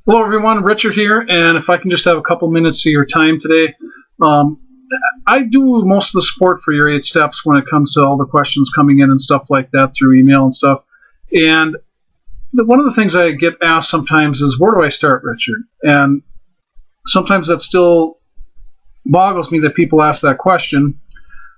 Hello, everyone. Richard here, and if I can just have a couple minutes of your time today. Um, I do most of the support for your 8 steps when it comes to all the questions coming in and stuff like that through email and stuff. And one of the things I get asked sometimes is, where do I start, Richard? And sometimes that still boggles me that people ask that question.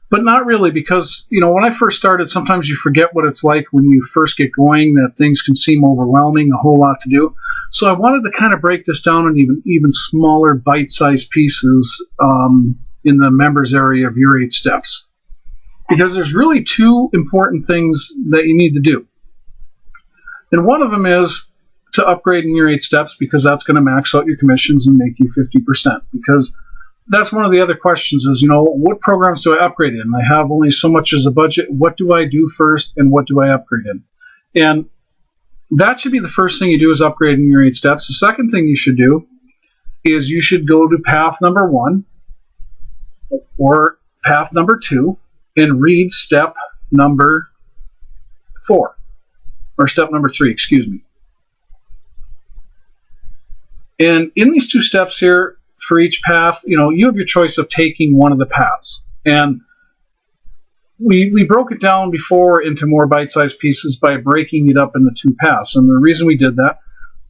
But not really, because, when I first started, sometimes you forget what it's like when you first get going, that things can seem overwhelming, a whole lot to do. So I wanted to kind of break this down in even smaller bite-sized pieces in the members area of your 8 steps. Because there's really two important things that you need to do. And one of them is to upgrade in your 8 steps, because that's going to max out your commissions and make you 50%. Because that's one of the other questions is, what programs do I upgrade in? I have only so much as a budget. What do I do first, and what do I upgrade in? And that should be the first thing you do, is upgrade in your 8 steps. The second thing you should do is you should go to path number 1 or path number 2 and read step number 4, or step number 3, excuse me. And in these 2 steps here, for each path, you have your choice of taking one of the paths. And we broke it down before into more bite-sized pieces by breaking it up into 2 paths. And the reason we did that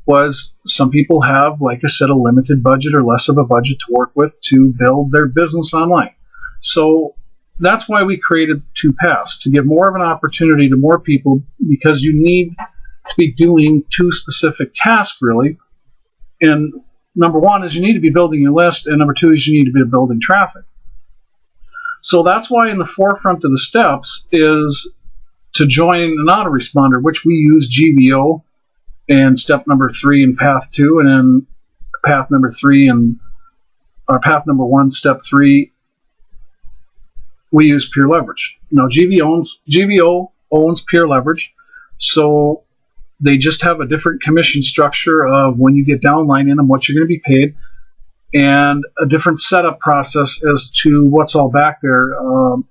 was some people have, like I said, a limited budget or less of a budget to work with to build their business online. So that's why we created 2 paths, to give more of an opportunity to more people, because you need to be doing 2 specific tasks, really. And number 1 is you need to be building your list, and number 2 is you need to be building traffic. So that's why in the forefront of the steps is to join an autoresponder, which we use GVO, and step number 3 in path 2, and then path number 3 and path number 1, step 3, we use Peer Leverage. Now GVO owns Peer Leverage, so they just have a different commission structure of when you get downline in them, what you're going to be paid, and a different setup process as to what's all back there.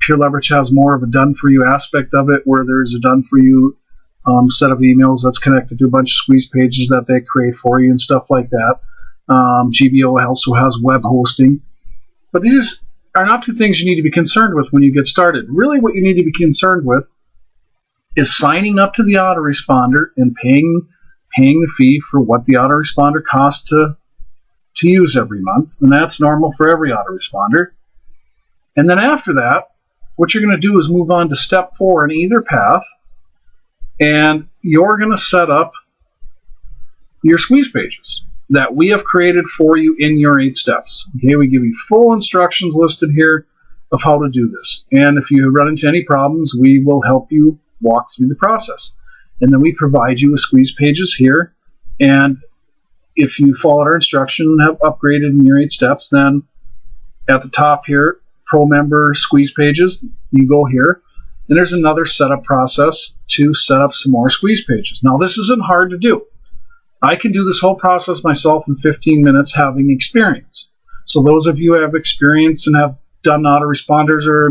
Peer Leverage has more of a done-for-you aspect of it, where there's a done-for-you set of emails that's connected to a bunch of squeeze pages that they create for you and stuff like that. GVO also has web hosting. But these are not 2 things you need to be concerned with when you get started. Really what you need to be concerned with is signing up to the autoresponder and paying the fee for what the autoresponder costs to use every month. And that's normal for every autoresponder. And then after that, what you're going to do is move on to step 4 in either path, and you're going to set up your squeeze pages that we have created for you in your 8 steps. Okay, we give you full instructions listed here of how to do this. And if you run into any problems, we will help you walk through the process. And then we provide you with squeeze pages here. And if you follow our instruction and have upgraded in your 8 steps, then at the top here, Pro Member Squeeze Pages, you go here. And there's another setup process to set up some more squeeze pages. Now, this isn't hard to do. I can do this whole process myself in 15 minutes, having experience. So those of you who have experience and have done autoresponders or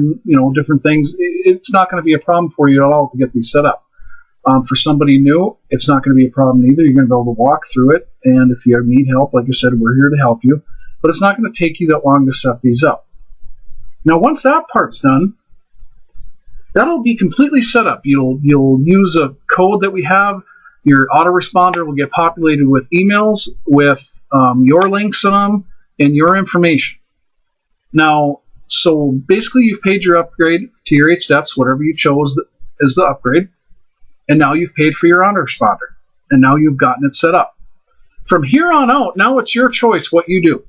different things, it's not going to be a problem for you at all to get these set up. For somebody new, it's not going to be a problem either. You're going to be able to walk through it, and if you need help, like I said, we're here to help you. But it's not going to take you that long to set these up. Now, once that part's done, that'll be completely set up. You'll use a code that we have. Your autoresponder will get populated with emails with your links in them and your information. Now, so basically you've paid your upgrade to your 8 steps, whatever you chose as the upgrade, and now you've paid for your autoresponder, and now you've gotten it set up. From here on out, now it's your choice what you do.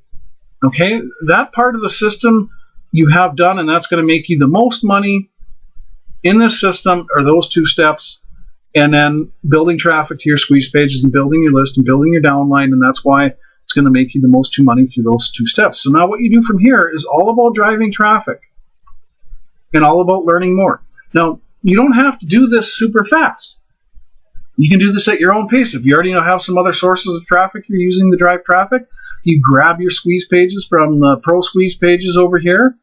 Okay, that part of the system you have done, and that's going to make you the most money in this system are those 2 steps, and then building traffic to your squeeze pages and building your list and building your downline, and that's why it's going to make you the most money through those 2 steps. So now what you do from here is all about driving traffic and all about learning more. Now, you don't have to do this super fast. You can do this at your own pace. If you already have some other sources of traffic you're using to drive traffic, you grab your squeeze pages from the Pro Squeeze Pages over here,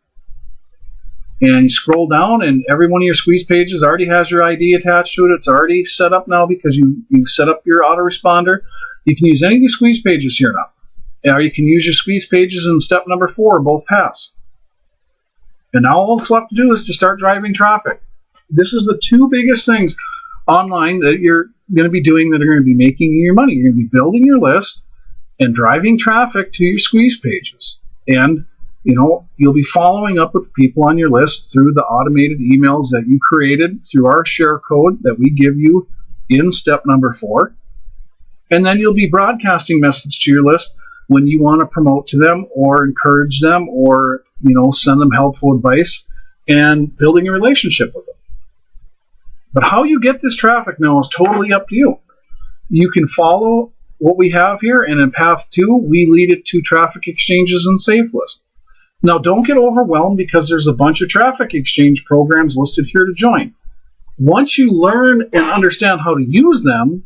and you scroll down, and every one of your squeeze pages already has your ID attached to it. It's already set up now because you've set up your autoresponder. You can use any of these squeeze pages here now. Or you can use your squeeze pages in step number 4, both paths. And now all that's left to do is to start driving traffic. This is the 2 biggest things online that you're going to be doing that are going to be making you your money. You're going to be building your list and driving traffic to your squeeze pages. And, you'll be following up with people on your list through the automated emails that you created through our share code that we give you in step number 4. And then you'll be broadcasting message to your list when you want to promote to them or encourage them or, send them helpful advice and building a relationship with them. But how you get this traffic now is totally up to you. You can follow what we have here, and in path 2, we lead it to traffic exchanges and SafeList. Now, don't get overwhelmed because there's a bunch of traffic exchange programs listed here to join. Once you learn and understand how to use them,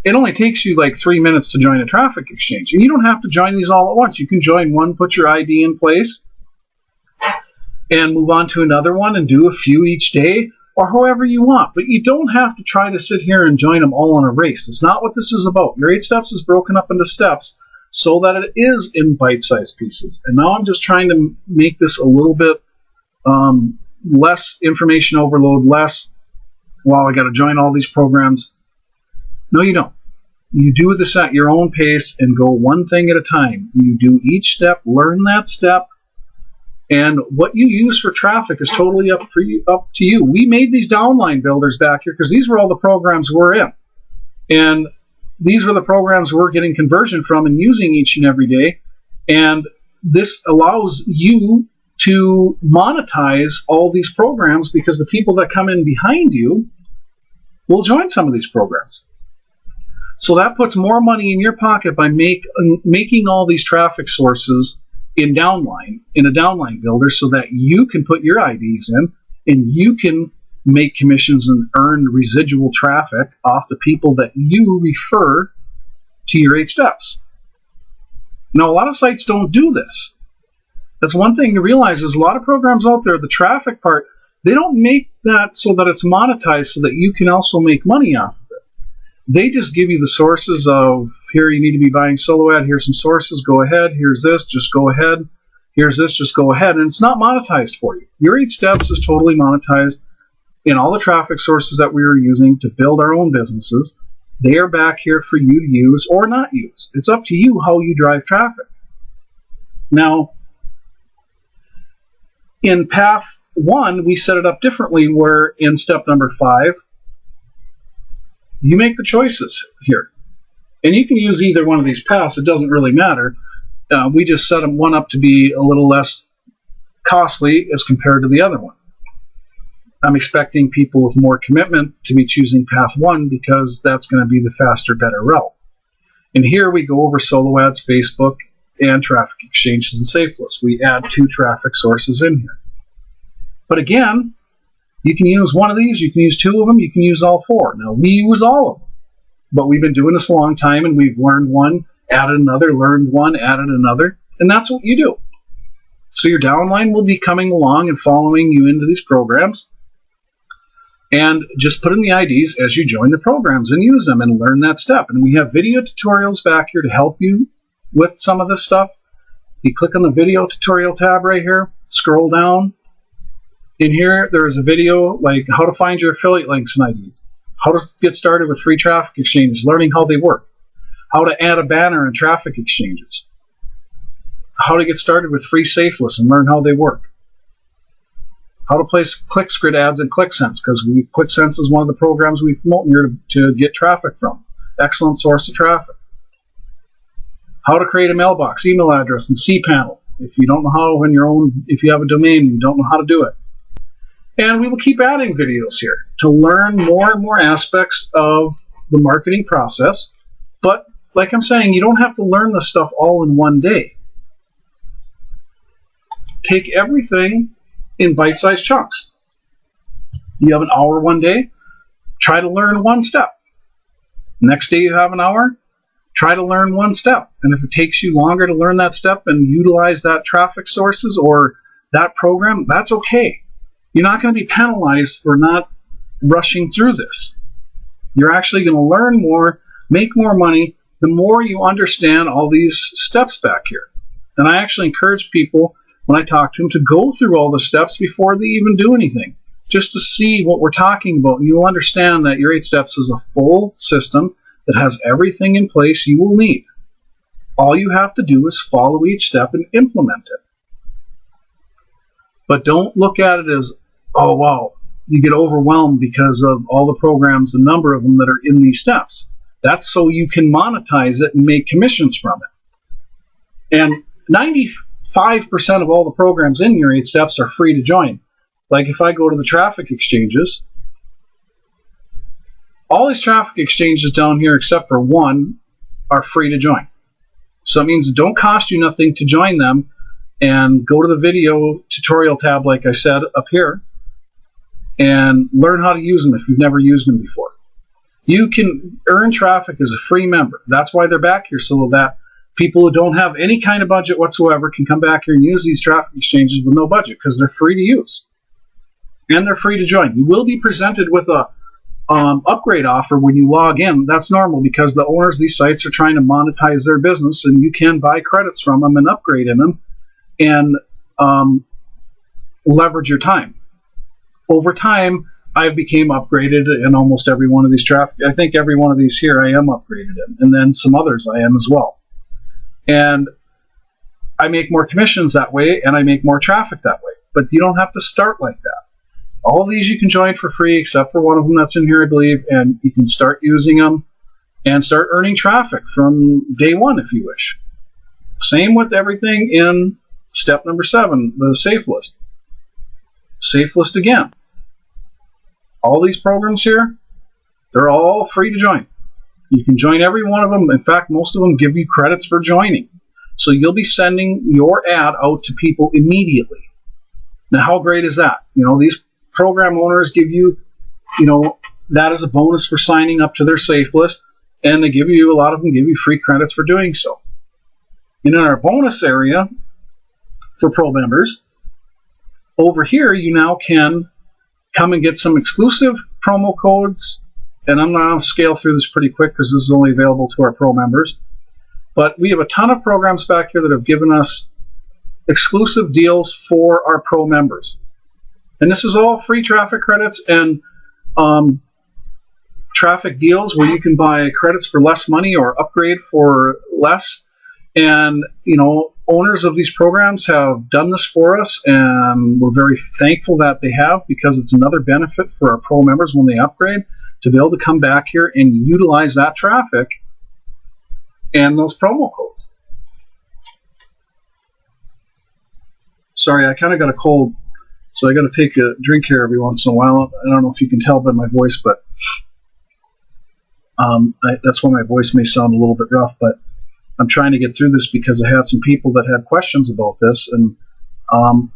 it only takes you like 3 minutes to join a traffic exchange. And you don't have to join these all at once. You can join one, put your ID in place, and move on to another one and do a few each day, or however you want. But you don't have to try to sit here and join them all in a race. It's not what this is about. Your 8 steps is broken up into steps so that it is in bite-sized pieces. And now I'm just trying to make this a little bit less information overload, less, I got to join all these programs. No, you don't. You do this at your own pace and go one thing at a time. You do each step, learn that step, and what you use for traffic is totally up to you. We made these downline builders back here because these were all the programs we're in. And these were the programs we're getting conversion from and using each and every day. And this allows you to monetize all these programs because the people that come in behind you will join some of these programs. So that puts more money in your pocket by making all these traffic sources in a downline builder so that you can put your IDs in and you can make commissions and earn residual traffic off the people that you refer to your 8 steps. Now, a lot of sites don't do this. That's one thing to realize is a lot of programs out there, the traffic part, they don't make that so that it's monetized so that you can also make money off of it. They just give you the sources of, here you need to be buying solo ad, here's some sources, go ahead, here's this, just go ahead, here's this, just go ahead, and it's not monetized for you. Your 8 steps is totally monetized in all the traffic sources that we are using to build our own businesses. They are back here for you to use or not use. It's up to you how you drive traffic. Now, in path 1, we set it up differently where in step number 5, you make the choices here. And you can use either one of these paths. It doesn't really matter. We just set one up to be a little less costly as compared to the other one. I'm expecting people with more commitment to be choosing path 1 because that's going to be the faster, better route. And here we go over solo ads, Facebook, and traffic exchanges and SafeList. We add 2 traffic sources in here. But again, you can use one of these, you can use 2 of them, you can use all 4. Now, we use all of them. But we've been doing this a long time, and we've learned one, added another, learned one, added another, and that's what you do. So your downline will be coming along and following you into these programs, and just put in the IDs as you join the programs and use them and learn that step. And we have video tutorials back here to help you with some of this stuff. You click on the video tutorial tab right here, scroll down. In here, there is a video like how to find your affiliate links and IDs, how to get started with free traffic exchanges, learning how they work, how to add a banner in traffic exchanges, how to get started with free SafeList and learn how they work, how to place ClickScript ads in ClickSense, because ClickSense is one of the programs we promote here to get traffic from. Excellent source of traffic. How to create a mailbox, email address, and cPanel. If you don't know how if you have a domain, you don't know how to do it. And we will keep adding videos here to learn more and more aspects of the marketing process. But like I'm saying, you don't have to learn this stuff all in one day. Take everything in bite-sized chunks. You have an hour one day, try to learn 1 step. Next day you have an hour, try to learn 1 step. And if it takes you longer to learn that step and utilize that traffic sources or that program, that's okay. You're not going to be penalized for not rushing through this. You're actually going to learn more, make more money, the more you understand all these steps back here. And I actually encourage people, when I talk to them, to go through all the steps before they even do anything, just to see what we're talking about. And you'll understand that your 8 steps is a full system that has everything in place you will need. All you have to do is follow each step and implement it. But don't look at it as, oh, wow, you get overwhelmed because of all the programs, the number of them that are in these steps. That's so you can monetize it and make commissions from it. And 95% of all the programs in your 8 steps are free to join. Like if I go to the traffic exchanges, all these traffic exchanges down here except for one are free to join. So it means it don't cost you nothing to join them, and go to the video tutorial tab like I said up here and learn how to use them if you've never used them before. You can earn traffic as a free member. That's why they're back here, so that people who don't have any kind of budget whatsoever can come back here and use these traffic exchanges with no budget, because they're free to use. And they're free to join. You will be presented with a upgrade offer when you log in. That's normal, because the owners of these sites are trying to monetize their business, and you can buy credits from them and upgrade in them and leverage your time. Over time, I became upgraded in almost every one of these traffic. I think every one of these here I am upgraded in, and then some others I am as well. And I make more commissions that way, and I make more traffic that way. But you don't have to start like that. All of these you can join for free, except for one of them that's in here, I believe, and you can start using them and start earning traffic from day one if you wish. Same with everything in step number 7, the safe list. Safe list again. All these programs here, they're all free to join. You can join every one of them. In fact, most of them give you credits for joining. So you'll be sending your ad out to people immediately. Now, how great is that? You know, these program owners give you, that as a bonus for signing up to their safe list, and they give you, a lot of them give you free credits for doing so. And in our bonus area for pro members, over here you now can come and get some exclusive promo codes, and I'm going to scale through this pretty quick because this is only available to our pro members. But we have a ton of programs back here that have given us exclusive deals for our pro members. And this is all free traffic credits and traffic deals where you can buy credits for less money or upgrade for less. And, owners of these programs have done this for us, and we're very thankful that they have, because it's another benefit for our pro members when they upgrade to be able to come back here and utilize that traffic and those promo codes. Sorry, I kind of got a cold, so I got to take a drink here every once in a while. I don't know if you can tell by my voice, but that's why my voice may sound a little bit rough, but I'm trying to get through this because I had some people that had questions about this, and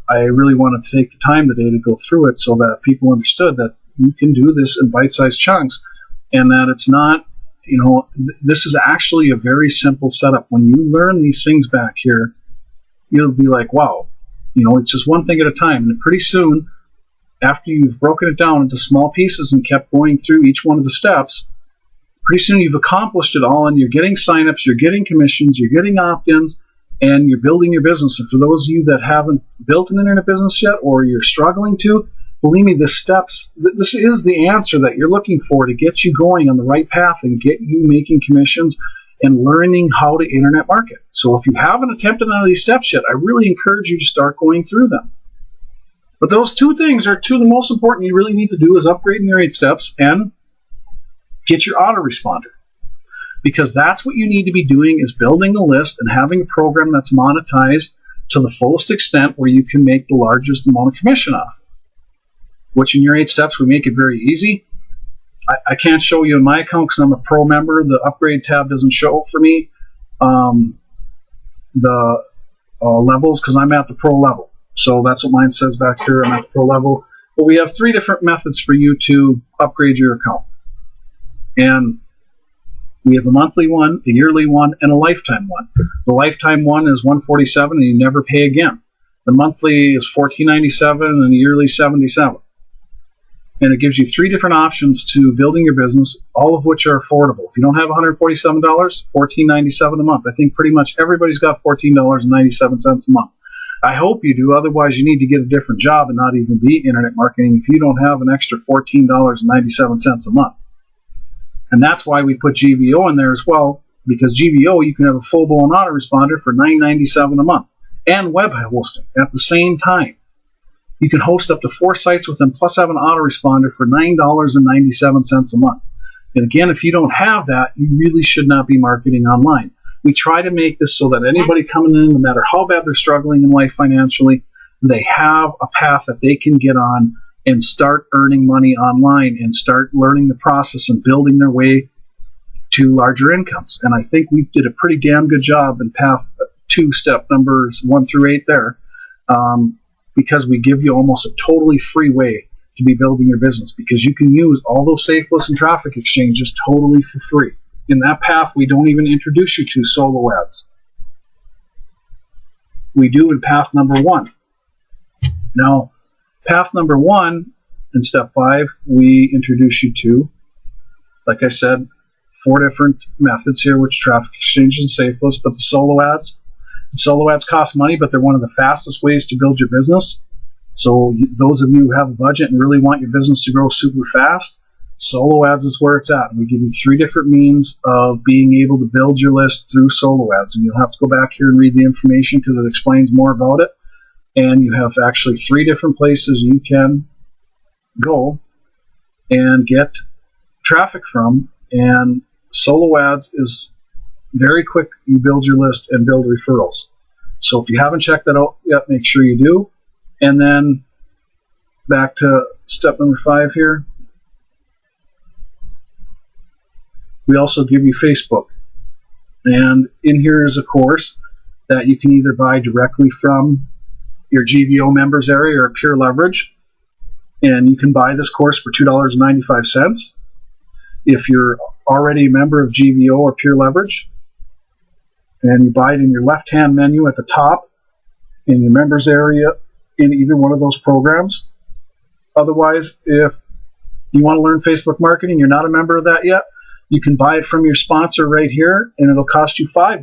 I really wanted to take the time today to go through it so that people understood that you can do this in bite-sized chunks, and that it's not, this is actually a very simple setup. When you learn these things back here, you'll be like, wow, it's just one thing at a time. And pretty soon, after you've broken it down into small pieces and kept going through each one of the steps, pretty soon you've accomplished it all, and you're getting signups, you're getting commissions, you're getting opt-ins, and you're building your business. And for those of you that haven't built an internet business yet, or you're struggling to, believe me, this is the answer that you're looking for to get you going on the right path and get you making commissions and learning how to internet market. So if you haven't attempted none of these steps yet, I really encourage you to start going through them. But those two things are two of the most important you really need to do, is upgrading your 8 steps and get your autoresponder, because that's what you need to be doing, is building a list and having a program that's monetized to the fullest extent where you can make the largest amount of commission off. Which in your 8 steps, we make it very easy. I can't show you in my account because I'm a pro member. The upgrade tab doesn't show for me the levels, because I'm at the pro level. So that's what mine says back here. I'm at the pro level. But we have 3 different methods for you to upgrade your account. And we have a monthly one, a yearly one, and a lifetime one. The lifetime one is $147 and you never pay again. The monthly is $14.97 and the yearly $77. And it gives you 3 different options to building your business, all of which are affordable. If you don't have $147, $14.97 a month. I think pretty much everybody's got $14.97 a month. I hope you do. Otherwise, you need to get a different job and not even be internet marketing if you don't have an extra $14.97 a month. And that's why we put GVO in there as well, because GVO, you can have a full-blown autoresponder for $9.97 a month and web hosting at the same time. You can host up to 4 sites with them, plus have an autoresponder for $9.97 a month. And again, if you don't have that, you really should not be marketing online. We try to make this so that anybody coming in, no matter how bad they're struggling in life financially, they have a path that they can get on and start earning money online and start learning the process and building their way to larger incomes. And I think we did a pretty damn good job in path 2, step numbers 1 through 8 there. Because we give you almost a totally free way to be building your business, because you can use all those safe list and traffic exchanges totally for free. In that path, we don't even introduce you to solo ads. We do in path number 1. Now, path number 1 in step 5, we introduce you to, like I said, 4 different methods here, which traffic exchange and safe list, but the solo ads. Solo ads cost money, but they're one of the fastest ways to build your business. So those of you who have a budget and really want your business to grow super fast, solo ads is where it's at. We give you 3 different means of being able to build your list through solo ads. And you'll have to go back here and read the information because it explains more about it. And you have actually 3 different places you can go and get traffic from. And solo ads is very quick. You build your list and build referrals. So if you haven't checked that out yet, make sure you do. And then back to step number 5 here. We also give you Facebook. And in here is a course that you can either buy directly from your GVO members area or Pure Leverage. And you can buy this course for $2.95. If you're already a member of GVO or Pure Leverage, and you buy it in your left-hand menu at the top in your members area in either one of those programs. Otherwise, if you want to learn Facebook marketing, you're not a member of that yet, you can buy it from your sponsor right here, and it'll cost you $5.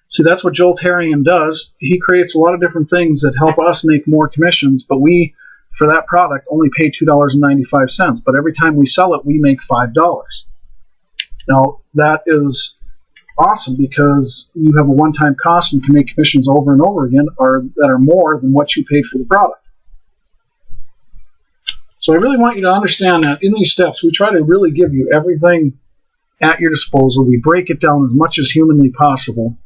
See, that's what Joel Tarian does. He creates a lot of different things that help us make more commissions, but we, for that product, only pay $2.95. But every time we sell it, we make $5. Now, that is awesome because you have a one-time cost and can make commissions over and over again that are more than what you paid for the product. So I really want you to understand that in these steps, we try to really give you everything at your disposal. We break it down as much as humanly possible.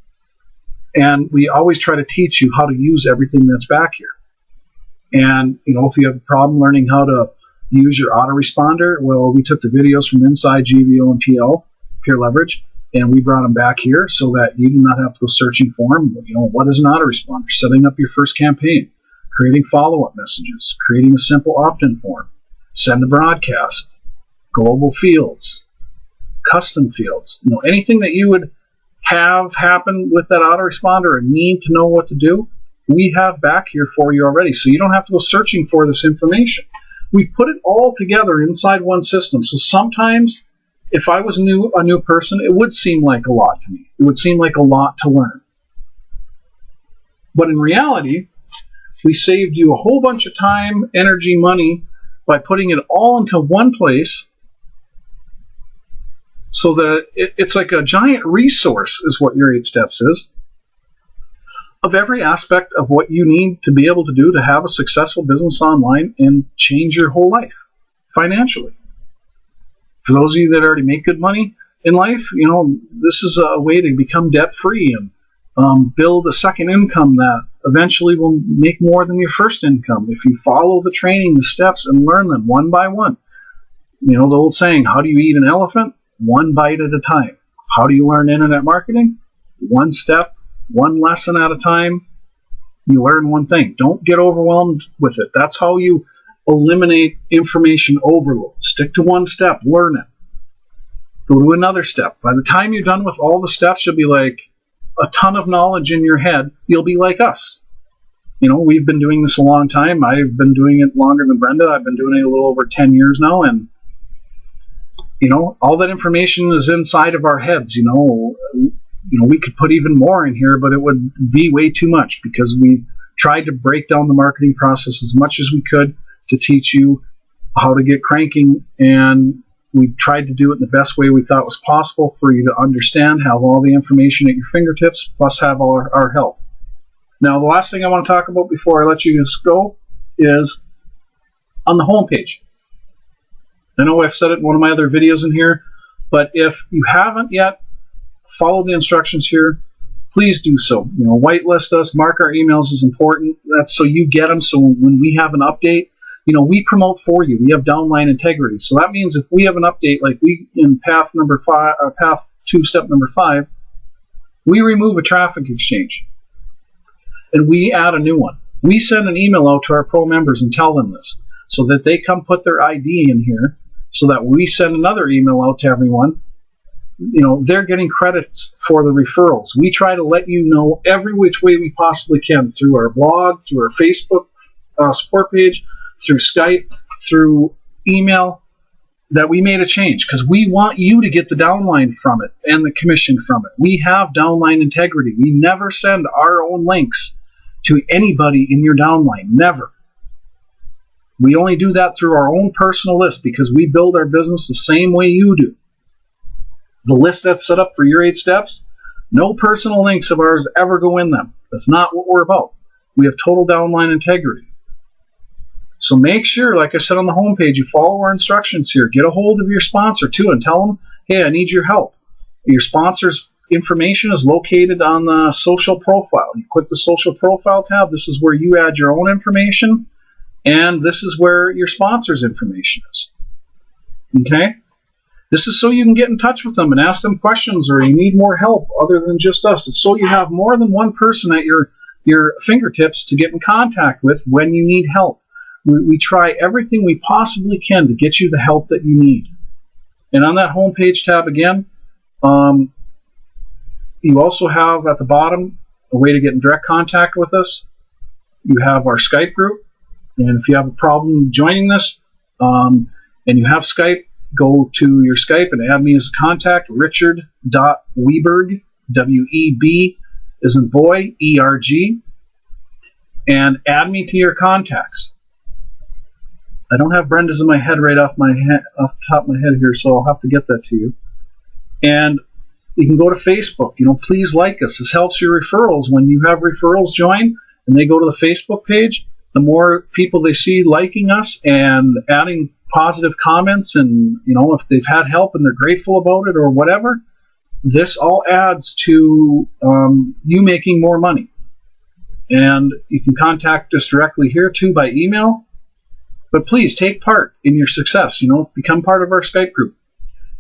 And we always try to teach you how to use everything that's back here. And, if you have a problem learning how to use your autoresponder, well, we took the videos from inside GVO and PL, Pure Leverage, and we brought them back here so that you do not have to go searching for them. What is an autoresponder? Setting up your first campaign, creating follow-up messages, creating a simple opt-in form, send a broadcast, global fields, custom fields. Anything that you would have happen with that autoresponder and need to know what to do, we have back here for you already. So you don't have to go searching for this information. We put it all together inside one system. So sometimes if I was a new person, it would seem like a lot to me. It would seem like a lot to learn. But in reality, we saved you a whole bunch of time, energy, money by putting it all into one place so that it's like a giant resource is what your 8 steps is of every aspect of what you need to be able to do to have a successful business online and change your whole life financially. For those of you that already make good money in life, this is a way to become debt-free and build a second income that eventually will make more than your first income if you follow the training, the steps, and learn them one by one. The old saying, how do you eat an elephant? One bite at a time. How do you learn internet marketing? One step, one lesson at a time. You learn one thing. Don't get overwhelmed with it. That's how you eliminate information overload. Stick to one step. Learn it. Go to another step. By the time you're done with all the steps, you'll be like a ton of knowledge in your head. You'll be like us. we've been doing this a long time. I've been doing it longer than Brenda. I've been doing it a little over 10 years now, and all that information is inside of our heads. We could put even more in here, but it would be way too much, because we tried to break down the marketing process as much as we could to teach you how to get cranking, and we tried to do it in the best way we thought was possible for you to understand, have all the information at your fingertips, plus have all our help. Now, the last thing I want to talk about before I let you guys go is on the home page. I know I've said it in one of my other videos in here, but if you haven't yet followed the instructions here, please do so. Whitelist us, mark our emails as important. That's so you get them, so when we have an update, we promote for you. We have downline integrity. So that means if we have an update, like we in path 2, step number 5, we remove a traffic exchange and we add a new one. We send an email out to our pro members and tell them this, so that they come put their ID in here, so that we send another email out to everyone. They're getting credits for the referrals. We try to let you know every which way we possibly can, through our blog, through our Facebook support page, through Skype, through email, that we made a change, because we want you to get the downline from it and the commission from it. We have downline integrity. We never send our own links to anybody in your downline. Never. We only do that through our own personal list, because we build our business the same way you do. The list that's set up for your 8 steps, no personal links of ours ever go in them. That's not what we're about. We have total downline integrity. So make sure, like I said on the homepage, you follow our instructions here. Get a hold of your sponsor too and tell them, hey, I need your help. Your sponsor's information is located on the social profile. You click the social profile tab. This is where you add your own information, and this is where your sponsor's information is. Okay? This is so you can get in touch with them and ask them questions, or you need more help other than just us. It's so you have more than one person at your fingertips to get in contact with when you need help. We try everything we possibly can to get you the help that you need. And on that homepage tab again, you also have at the bottom a way to get in direct contact with us. You have our Skype group, and if you have a problem joining this and you have Skype, go to your Skype and add me as a contact, richard.weberg, W-E-B as in boy, E-R-G, and add me to your contacts. I don't have Brenda's in my head right off the top of my head here, so I'll have to get that to you. And you can go to Facebook. Please like us. This helps your referrals. When you have referrals join and they go to the Facebook page, the more people they see liking us and adding positive comments, and if they've had help and they're grateful about it or whatever, this all adds to you making more money. And you can contact us directly here too by email. But please take part in your success. Become part of our Skype group.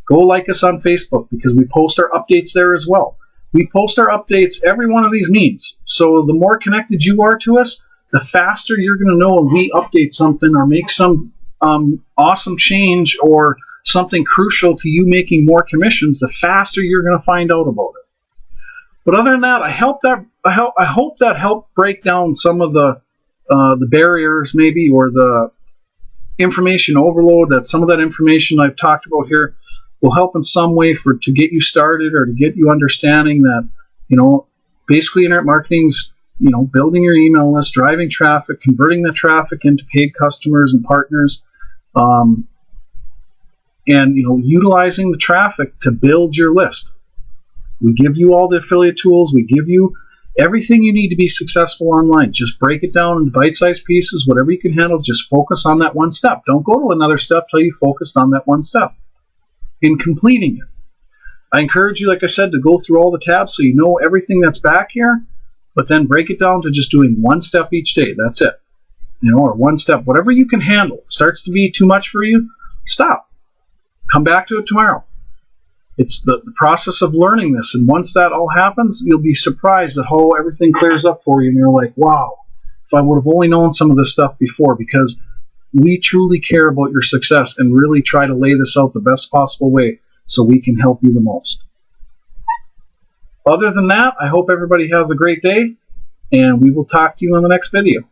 Go like us on Facebook, because we post our updates there as well. We post our updates every one of these meetings. So the more connected you are to us, the faster you're going to know when we update something or make some awesome change or something crucial to you making more commissions. The faster you're going to find out about it. But other than that, I hope that helped break down some of the barriers, maybe, or the information overload. That some of that information I've talked about here will help in some way to get you started, or to get you understanding that basically internet marketing's building your email list, driving traffic, converting the traffic into paid customers and partners, and utilizing the traffic to build your list. We give you all the affiliate tools. We give you everything you need to be successful online. Just break it down into bite-sized pieces, whatever you can handle. Just focus on that one step. Don't go to another step till you focused on that one step. In completing it, I encourage you, like I said, to go through all the tabs so you know everything that's back here, but then break it down to just doing one step each day. That's it. Or one step, whatever you can handle. Starts to be too much for you, stop. Come back to it tomorrow. It's the process of learning this, and once that all happens, you'll be surprised at how everything clears up for you, and you're like, wow, if I would have only known some of this stuff before, because we truly care about your success and really try to lay this out the best possible way so we can help you the most. Other than that, I hope everybody has a great day. and we will talk to you on the next video.